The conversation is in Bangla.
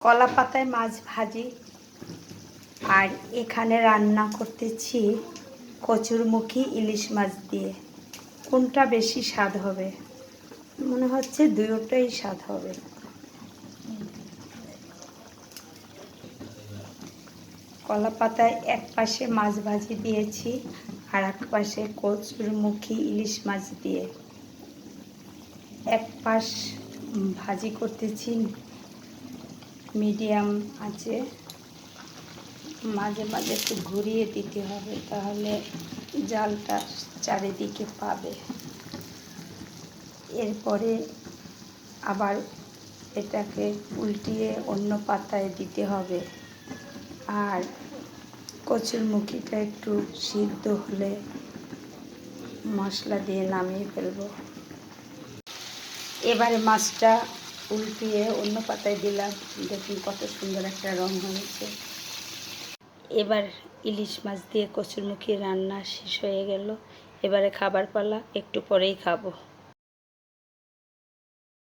কলা পাতায় মাছ ভাজি। আর এখানে রান্না করতেছি কচুরমুখী ইলিশ মাছ দিয়ে। কোনটা বেশি স্বাদ হবে? মনে হচ্ছে দুটোই স্বাদ হবে। কলা পাতায় এক পাশে মাছ ভাজি দিয়েছি আর এক পাশে কচুরমুখী ইলিশ মাছ দিয়ে এক পাশ ভাজি করতেছি মিডিয়াম আছে। মাঝে মাঝে একটু ঘুরিয়ে দিতে হবে, তাহলে জালটা চারিদিকে পাবে। এরপরে আবার এটাকে উল্টিয়ে অন্য পাতায় দিতে হবে। আর কচুরমুখীটা একটু সিদ্ধ হলে মশলা দিয়ে নামিয়ে ফেলবো। এবারে মাছটা উল্টিয়ে অন্য পাতায় দিলাম। দেখুন কত সুন্দর একটা রং হয়েছে। এবার ইলিশ মাছ দিয়ে কচুরমুখী রান্না শেষ হয়ে গেল। এবারে খাবার পালা, একটু পরেই খাবো।